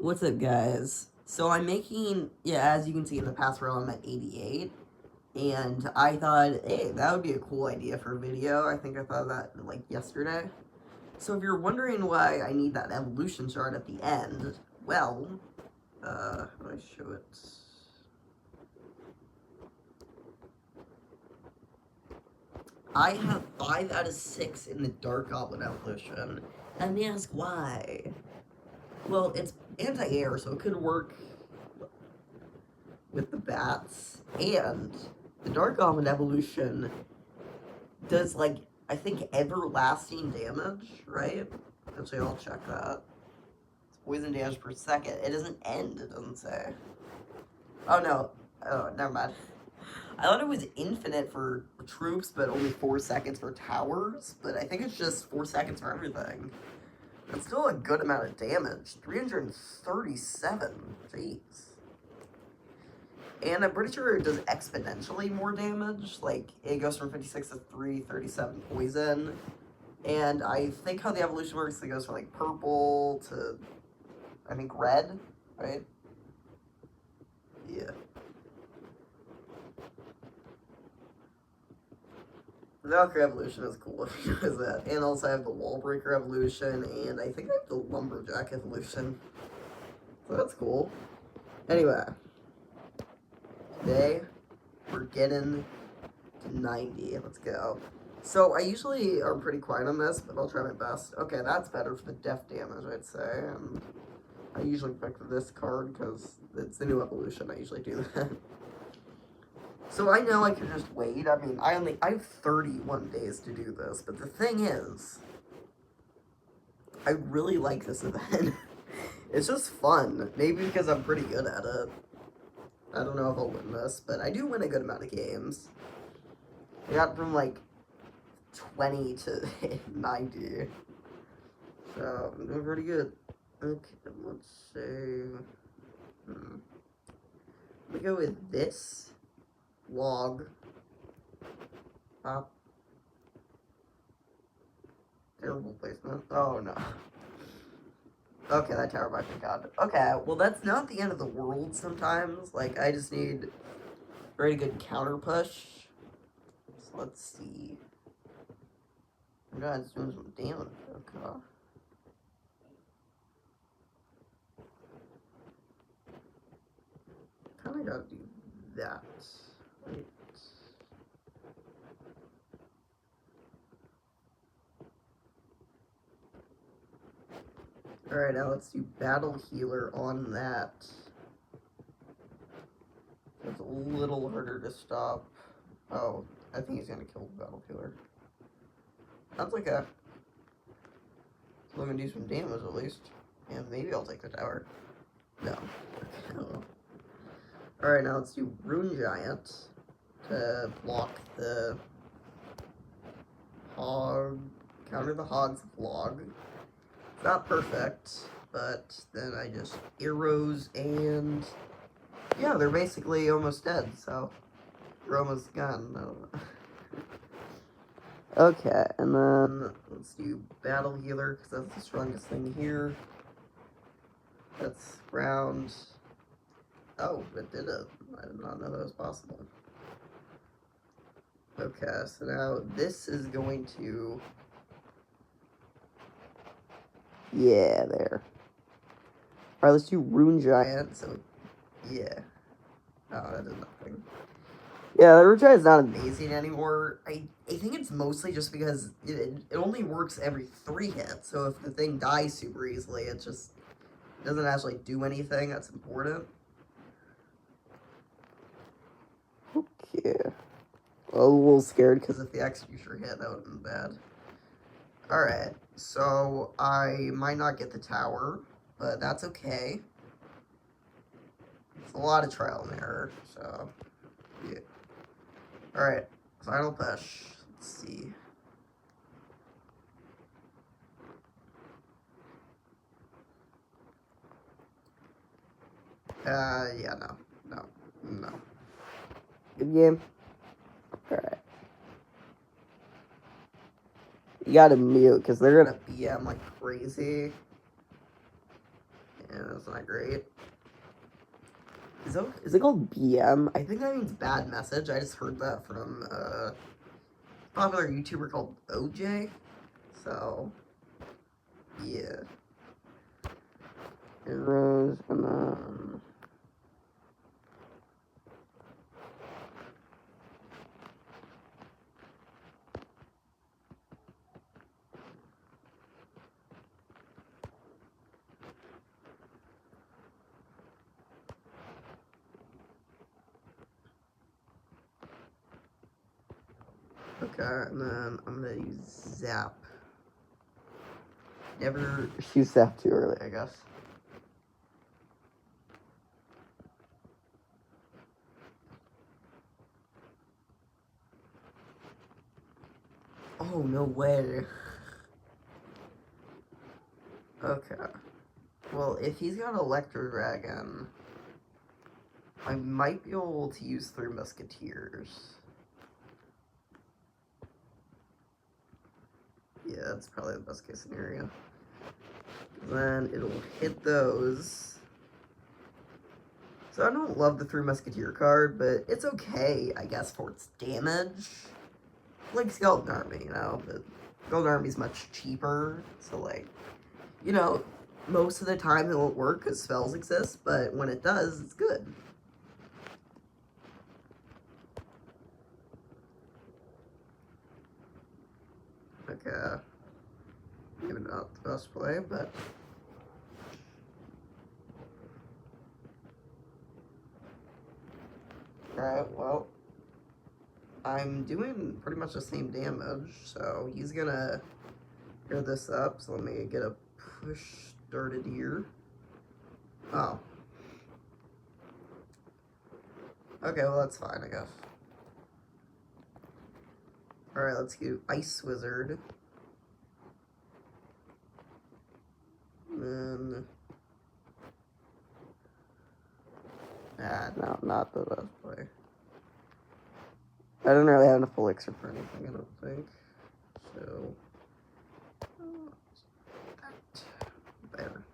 What's up, guys? So I'm making, yeah, as you can see in the past row, I'm at 88. And I thought, hey, that would be a cool idea for a video. I think I thought of that, like, yesterday. So if you're wondering why I need that evolution chart at the end, well, how do I show it? I have 5 out of 6 in the Dark Goblin evolution. And they ask why. Well, it's anti-air, so it could work with the bats, and the Dark Goblin evolution does, like, I think everlasting damage, right? Actually, I'll check that. It's poison damage per second. It doesn't end, it doesn't say. Oh, no. Oh, never mind. I thought it was infinite for troops, but only 4 seconds for towers, but I think it's just 4 seconds for everything. That's still a good amount of damage. 337. Jeez. And I'm pretty sure it does exponentially more damage. Like, it goes from 56 to 337 poison. And I think how the evolution works, it goes from, like, purple to, I think, red, right? Yeah. The Valkyrie evolution is cool if you know that. And also I have the Wall Breaker evolution, and I think I have the Lumberjack evolution. So that's cool. Anyway. Today, we're getting to 90. Let's go. So I usually are pretty quiet on this, but I'll try my best. Okay, that's better for the death damage, I'd say. And I usually pick this card because it's the new evolution. I usually do that. So I know I can just wait. I mean, I have 31 days to do this, but the thing is, I really like this event. It's just fun. Maybe because I'm pretty good at it. I don't know if I'll win this, but I do win a good amount of games. I got from like 20 to 90. So I'm doing pretty good. Okay, let's see. Let me go with this log. Terrible placement. Oh no. Okay, that tower might be gone. Okay, well that's not the end of the world sometimes. Like, I just need very good counter push. So let's see. Oh god, it's doing some damage. Okay. Kinda gotta do that. Right. Alright, now let's do Battle Healer on that. It's a little harder to stop. Oh, I think he's gonna kill the Battle Healer. That's okay. So I'm gonna do some damage at least. And maybe I'll take the tower. No. Alright, now let's do Rune Giant to block the hog. Counter the hog's log. It's not perfect, but then I just arrows and yeah, they're basically almost dead, so they're almost gone. I don't know. Okay, and then let's do Battle Healer, because that's the strongest thing here. That's round. Oh, it did it. I did not know that was possible. Okay, so now this is going to... Yeah, there. Alright, let's do Rune Giant, so... Yeah. Oh, that did nothing. Yeah, the Rune Giant's not amazing anymore. I think it's mostly just because it only works every 3 hits, so if the thing dies super easily, it just doesn't actually do anything that's important. Okay. Well, a little scared because if the Executioner hit, that would have been bad. Alright, so I might not get the tower, but that's okay. It's a lot of trial and error, so yeah. Alright, final push. Let's see. Yeah, no. Good game. Alright. You gotta mute, because they're gonna BM like crazy. Yeah, that's not great. Is it called BM? I think that means bad message. I just heard that from a popular YouTuber called OJ. So, yeah. Arrows, and then... Okay, and then I'm gonna use Zap. Never use Zap too early, I guess. Oh, no way. Okay. Well, if he's got Electro Dragon, I might be able to use 3 Musketeers. Yeah, that's probably the best case scenario. Then it'll hit those. So I don't love the 3 Musketeer card, but it's okay, I guess, for its damage. Like Skeleton Army, you know, but Skeleton Army's much cheaper, so like, you know, most of the time it won't work because spells exist, but when it does, it's good. Okay. Maybe not the best play, but... Alright, well... I'm doing pretty much the same damage, so he's gonna pair this up, so let me get a push started here. Oh. Okay, well that's fine, I guess. Alright, let's do Ice Wizard. And then... no, not the best play. I don't really have enough elixir for anything, I don't think. So... there.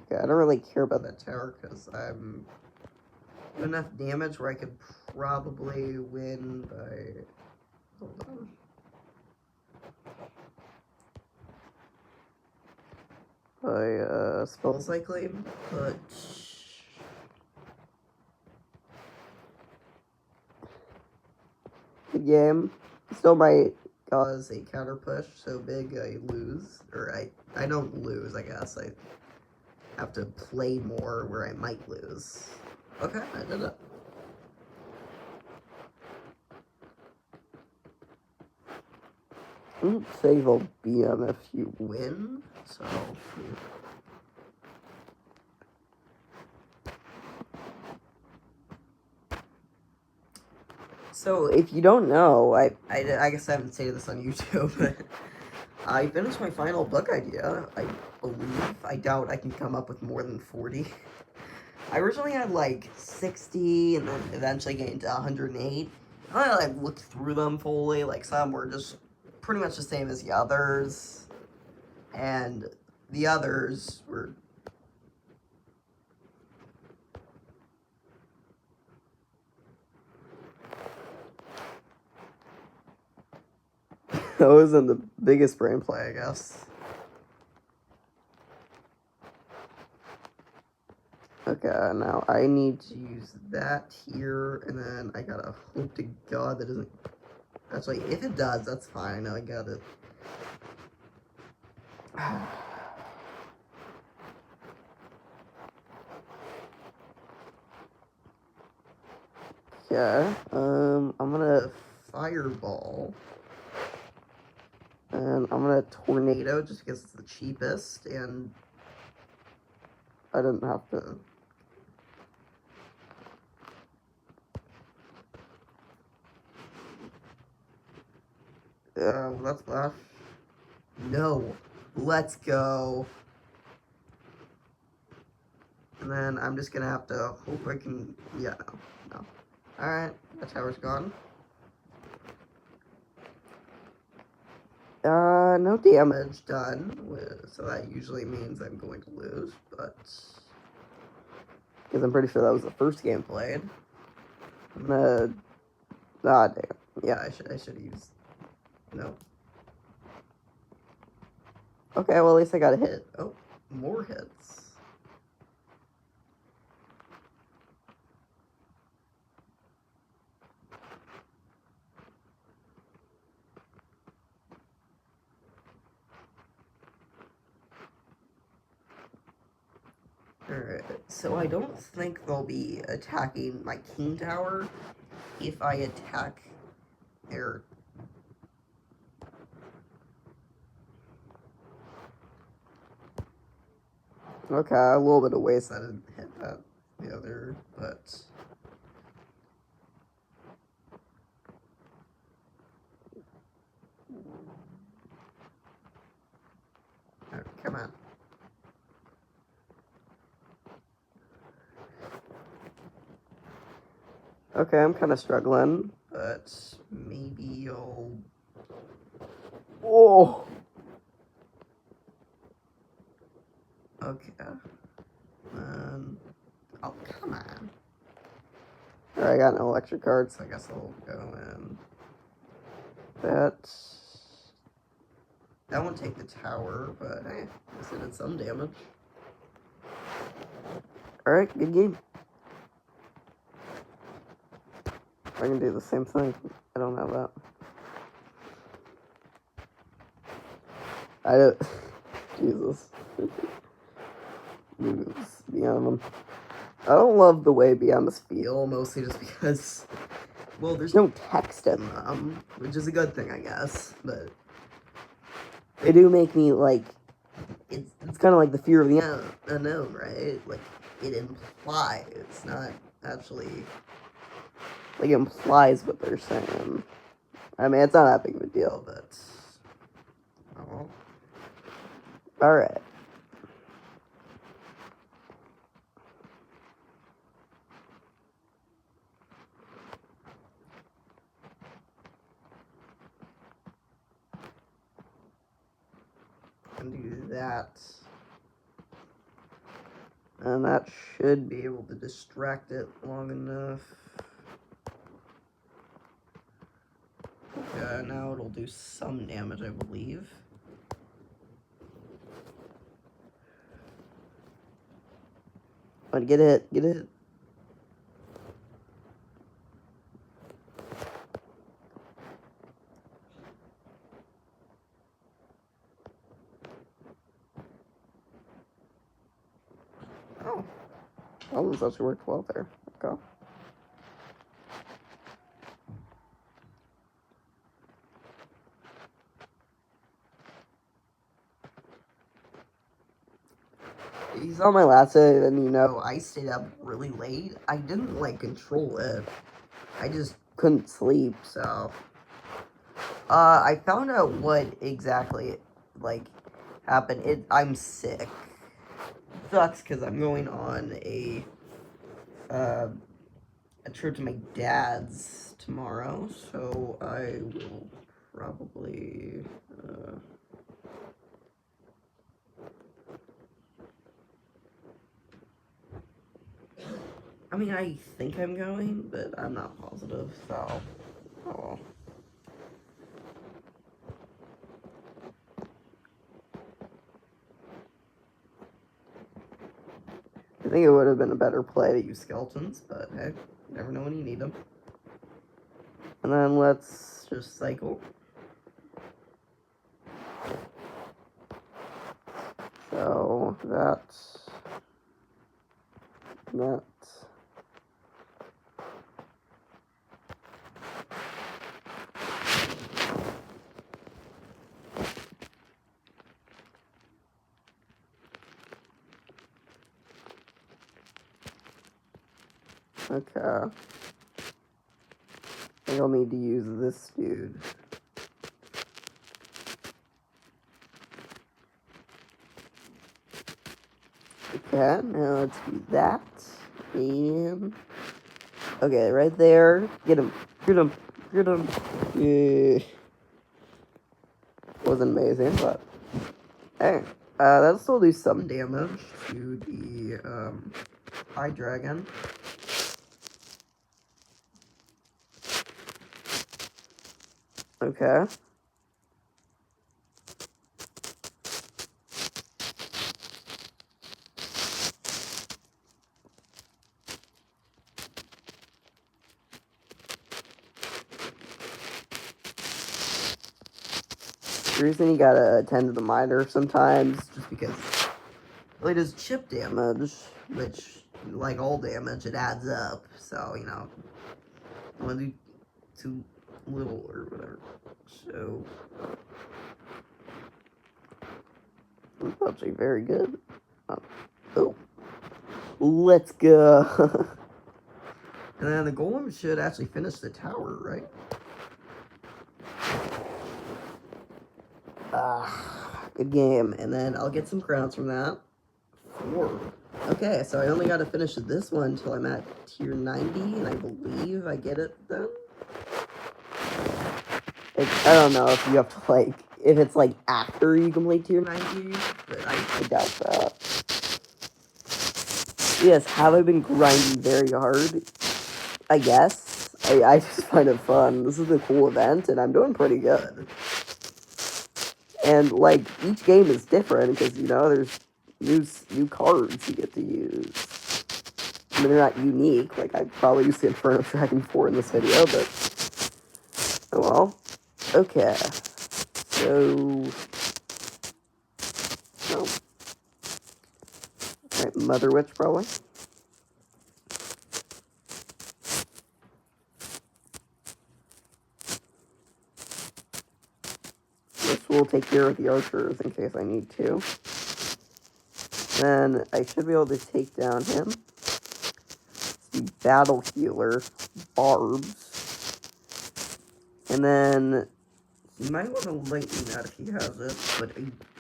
Okay, I don't really care about that tower because I'm doing enough damage where I could probably win by... Hold on. By spell cycling, but... The game still might cause a counter push so big I lose. Or I don't lose, I guess. I have to play more where I might lose. Okay, I did it. I don't say they'll BM if you win, so... So, if you don't know, I guess I haven't stated this on YouTube, but I finished my final book idea, I believe. I doubt I can come up with more than 40. I originally had like 60, and then eventually getting to 108. I like looked through them fully, like some were just pretty much the same as the others, and the others were... That wasn't the biggest brain play, I guess. Okay, now I need to use that here, and then I gotta hope to God that doesn't... Actually, if it does, that's fine. I know I got it. Yeah, I'm gonna Fireball. And I'm gonna Tornado just because it's the cheapest, and I didn't have to... Let's laugh. No. Let's go. And then I'm just gonna have to hope I can, yeah, no. Alright, that tower's gone. No damage done, so that usually means I'm going to lose, but... Because I'm pretty sure that was the first game played. I'm gonna... Ah, damn. Yeah, I should have used... No. Okay, well, at least I got a hit. Oh, more hits. Alright, so I don't think they'll be attacking my king tower if I attack their... Okay, a little bit of waste. I didn't hit that the other, but... Right, come on. Okay, I'm kind of struggling, but maybe you'll... Oh! Okay. Oh, come on. Alright, I got an electric card, so I guess I'll go in. That won't take the tower, but hey, at least it did some damage. Alright, good game. I can do the same thing. I don't have that. I don't... Jesus. Moves beyond them. I don't love the way BMs feel, mostly just because, well, there's no text in them, which is a good thing, I guess, but they do make me, like, it's kind of like the fear of the unknown, right? Like, it implies, it's not actually, like, it implies what they're saying. I mean, it's not that big of a deal, but, oh, alright. And do that. And that should be able to distract it long enough. Okay, now it'll do some damage, I believe. But get it, get it. Oh, almost actually worked well there. Okay. You saw my last day, and you know, I stayed up really late. I didn't, like, control it. I just couldn't sleep, so. I found out what exactly, like, happened. I'm sick. Sucks, because I'm going on a trip to my dad's tomorrow, so I will probably, I mean, I think I'm going, but I'm not positive, so, oh well. I think it would have been a better play to use skeletons, but hey, you never know when you need them. And then let's just cycle. So that. Okay. I think I'll need to use this dude. Okay, now let's do that. And okay, right there. Get him. Get him. Get him. Yeah. Wasn't amazing, but hey. That'll still do some damage to the high dragon. Okay. The reason you gotta attend to the miner sometimes, just because it does chip damage, which, like all damage, it adds up. So, you know, I want to do too little or whatever. So, that's actually very good. Oh, let's go. And then the golem should actually finish the tower, right? Good game. And then I'll get some crowns from that. 4. Okay, so I only got to finish this one until I'm at tier 90, and I believe I get it then. I don't know if you have to, like, if it's, like, after you complete tier 90, but I doubt that. Yes, have I been grinding very hard? I guess. I just find it fun. This is a cool event, and I'm doing pretty good. And, like, each game is different, because, you know, there's new cards you get to use. I mean, they're not unique. Like, I probably used the Inferno Dragon 4 in this video, but oh well. Okay. So, oh. Alright, Mother Witch, probably. This will take care of the archers in case I need to. Then I should be able to take down him. The battle healer, barbs. And then he might want to lightning that if he has it, but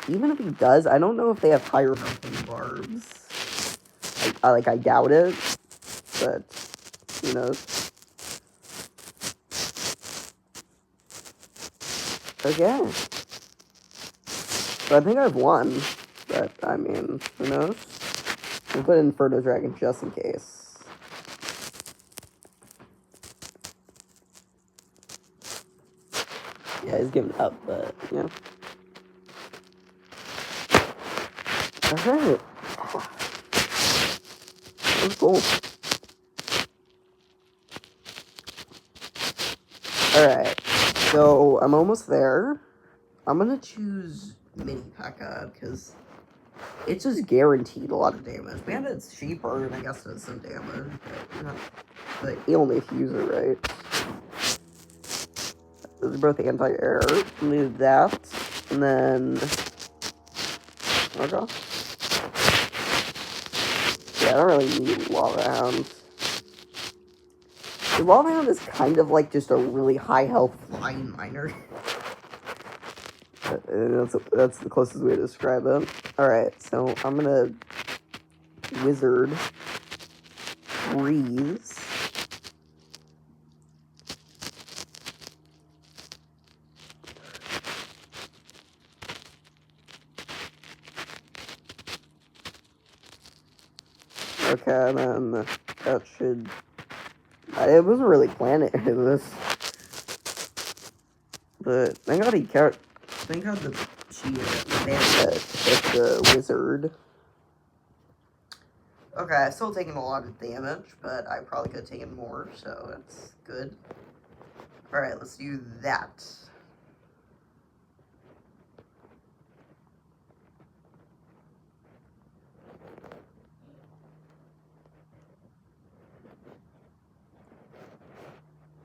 even if he does, I don't know if they have higher health than barbs. I doubt it, but who knows. Okay. So I think I've won, but I mean, who knows? We'll put Inferno Dragon just in case. Yeah, he's giving up, but, yeah. Alright. That was cool. Alright. So, I'm almost there. I'm gonna choose Mini P.E.K.K.A. because it's just guaranteed a lot of damage. Man, it's cheaper, and I guess it does some damage, but only if you use it right. Those are both anti-air. Move that. And then... okay. Yeah, I don't really need Lava Hound. The Lava Hound is kind of like just a really high health flying miner. That's the closest way to describe it. Alright, so I'm gonna wizard freeze. Okay, then that should... I wasn't really planning this. But thank God thank God she bandit hit the wizard. Okay, I've still taken a lot of damage, but I probably could have taken more, so that's good. Alright, let's do that.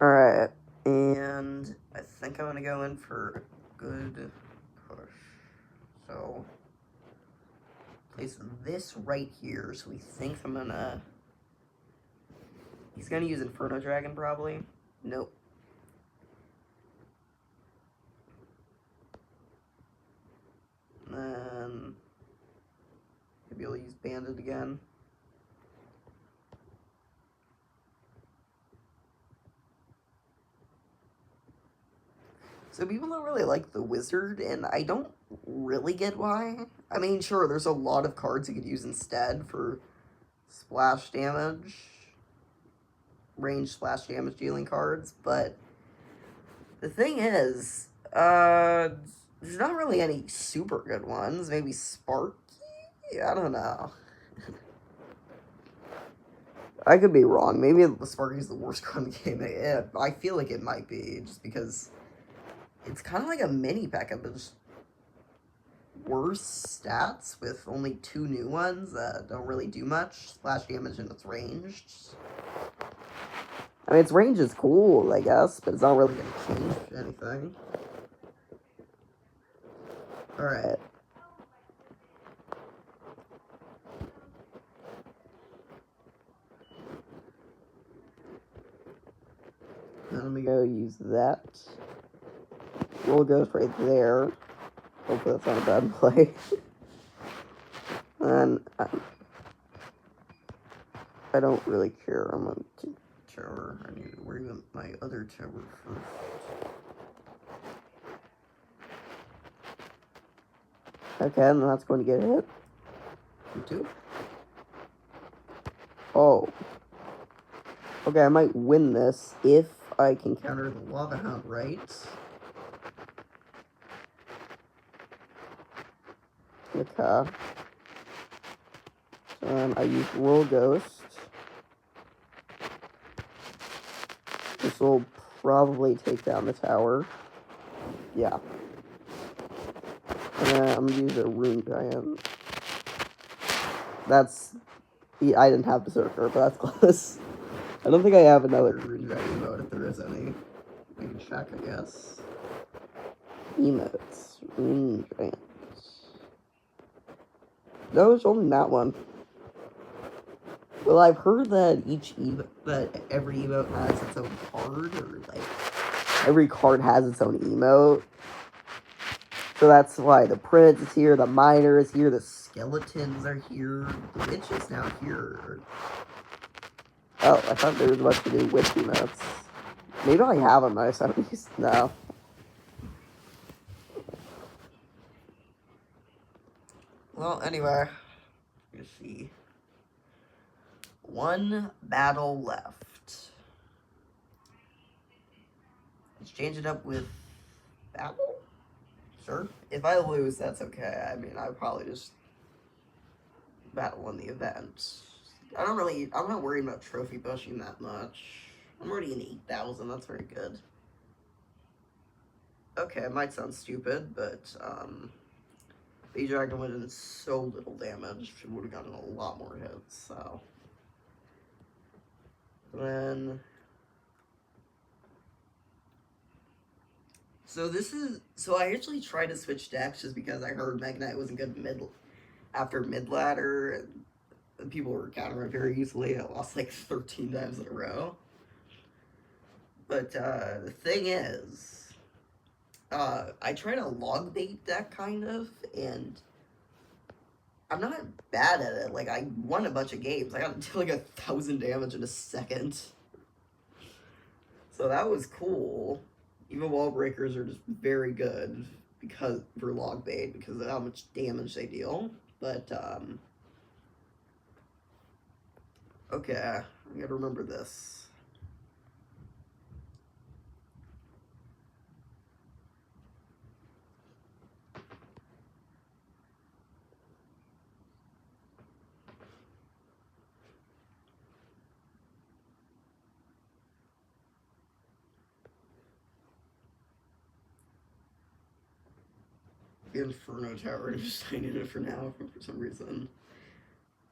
Alright, and I think I'm gonna go in for a good push. So, place this right here, so he thinks I'm gonna... He's gonna use Inferno Dragon, probably. Nope. Then... Maybe I'll use Bandit again. So people don't really like the Wizard, and I don't really get why. I mean, sure, there's a lot of cards you could use instead for splash damage, range splash damage dealing cards, but the thing is, there's not really any super good ones. Maybe Sparky? I don't know. I could be wrong. Maybe the Sparky's the worst card in the game. I feel like it might be, just because it's kind of like a mini P.E.K.K.A, but just worse stats with only 2 new ones that don't really do much. Splash damage and it's ranged. I mean, its range is cool, I guess, but it's not really going to change anything. Alright. Let me go use that. Roll goes right there. Hopefully that's not a bad play. And I don't really care. I'm going to tower. I need to worry about my other tower first. Okay, and that's going to get hit. 2. Oh. Okay, I might win this if I can counter the Lava Hound right. Okay. So I use Roll Ghost. This will probably take down the tower. Yeah. And then I'm going to use a Rune Giant. That's... I didn't have Berserker, but that's close. I don't think I have another Rune Giant emote, if there is any. I can check, I guess. Emotes. Rune Giant. No, it's only that one. Well, I've heard that every emote has its own card, or like every card has its own emote. So that's why the Prince is here, the Miner is here, the Skeletons are here, the Witch is now here. Oh, I thought there was a bunch of new Witch emotes. Maybe I have them, I just haven't used them. No. Well, anyway, let's see. 1 battle left. Let's change it up with battle? Sure. If I lose, that's okay. I mean, I would probably just battle in the event. I'm not worried about trophy pushing that much. I'm already in 8,000, that's very good. Okay, it might sound stupid, but, the Dragon would have done so little damage, she would have gotten a lot more hits, so. Then... So I actually tried to switch decks just because I heard Mega Knight wasn't good after mid ladder, and people were countering very easily. I lost like 13 times in a row. But the thing is, I tried a log bait deck kind of, and I'm not bad at it. Like, I won a bunch of games. I got to like 1,000 damage in a second. So that was cool. Even wall breakers are just very good for log bait because of how much damage they deal. But okay, I gotta remember this. The Inferno Tower just staying in it for now for some reason.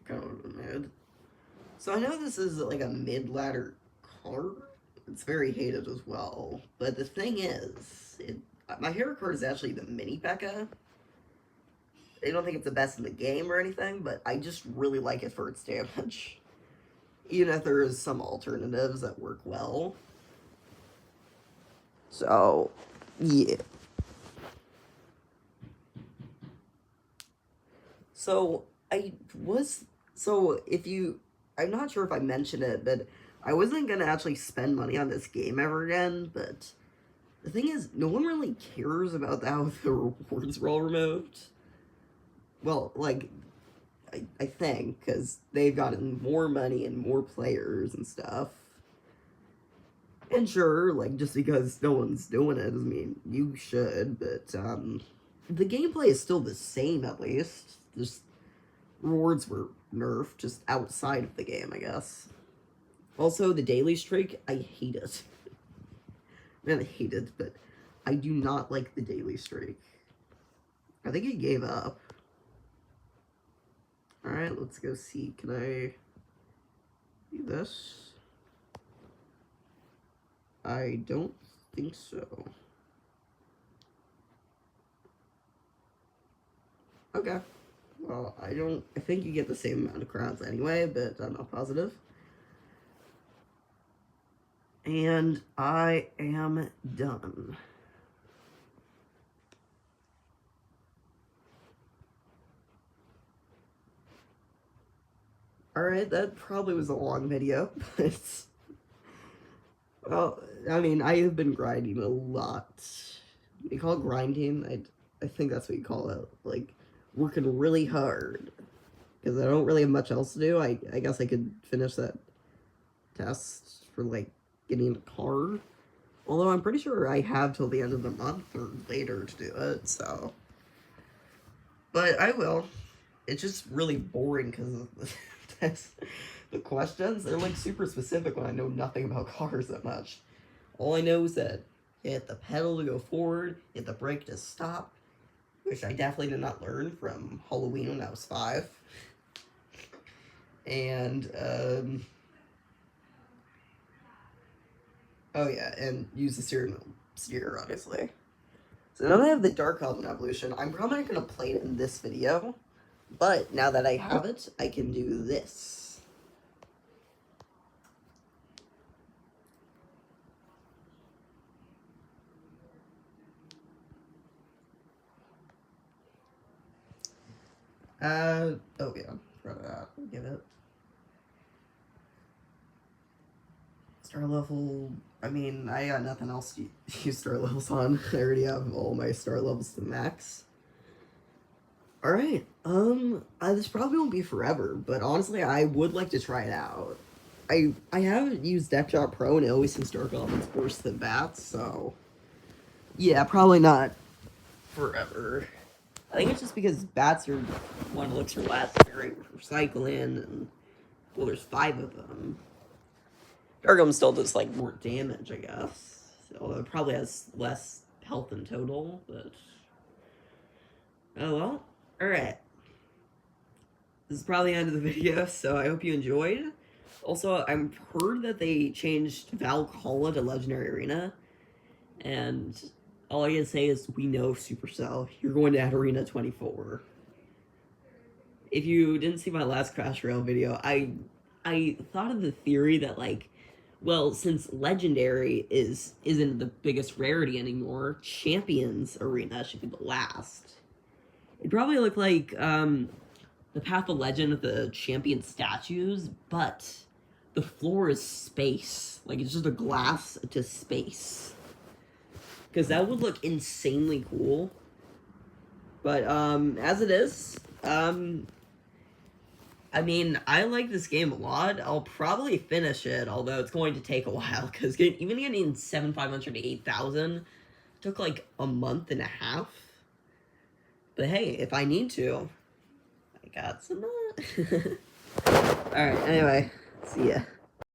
Kind of mad. So I know this is like a mid-ladder card. It's very hated as well. But the thing is, my favorite card is actually the mini P.E.K.K.A. I don't think it's the best in the game or anything, but I just really like it for its damage. Even if there is some alternatives that work well. So, yeah. So, I'm not sure if I mentioned it, but I wasn't gonna actually spend money on this game ever again, but the thing is, no one really cares about how the rewards were all removed. Well, like, I think, because they've gotten more money and more players and stuff. And sure, like, just because no one's doing it doesn't mean you should, but, the gameplay is still the same, at least. Just, rewards were nerfed, just outside of the game, I guess. Also, the daily streak, I hate it. Not hate it, but I do not like the daily streak. I think it gave up. Alright, let's go see. Can I do this? I don't think so. Okay. Well, I think you get the same amount of crowns anyway, but I'm not positive. And I am done. Alright, that probably was a long video, but... Well, I mean, I have been grinding a lot. You call it grinding? I think that's what you call it. Like, working really hard. Because I don't really have much else to do. I guess I could finish that test for, like, getting a car. Although I'm pretty sure I have till the end of the month or later to do it, so... But I will. It's just really boring because of the test. The questions, they're like super specific when I know nothing about cars that much. All I know is that hit the pedal to go forward, hit the brake to stop, which I definitely did not learn from Halloween when I was 5. And, oh yeah, and use the steer, obviously. So now that I have the Dark Goblin evolution, I'm probably not going to play it in this video, but now that I have it, I can do this. Oh yeah, forgot that. Give it. Star level, I mean, I got nothing else to use star levels on. I already have all my star levels to max. Alright, this probably won't be forever, but honestly, I would like to try it out. I haven't used Deckshot Pro, and it always seems Dark Goblin's worse than Bats, so... Yeah, probably not forever. I think it's just because bats are one that looks for last great for cycling, and well, there's 5 of them. Dargum still does like more damage, I guess. So it probably has less health in total, but oh well. Alright. This is probably the end of the video, so I hope you enjoyed. Also, I've heard that they changed Valhalla to Legendary Arena, and all I can say is, we know Supercell. You're going to add Arena 24. If you didn't see my last Crash Rail video, I thought of the theory that, like, well, since Legendary isn't the biggest rarity anymore, Champions Arena should be the last. It'd probably look like, the Path of Legend with the Champion statues, but the floor is space. Like, it's just a glass to space. Because that would look insanely cool. But, as it is, I mean, I like this game a lot. I'll probably finish it, although it's going to take a while, because even getting 7,500 to 8,000 took, like, a month and a half. But hey, if I need to, I got some... Alright, anyway, see ya.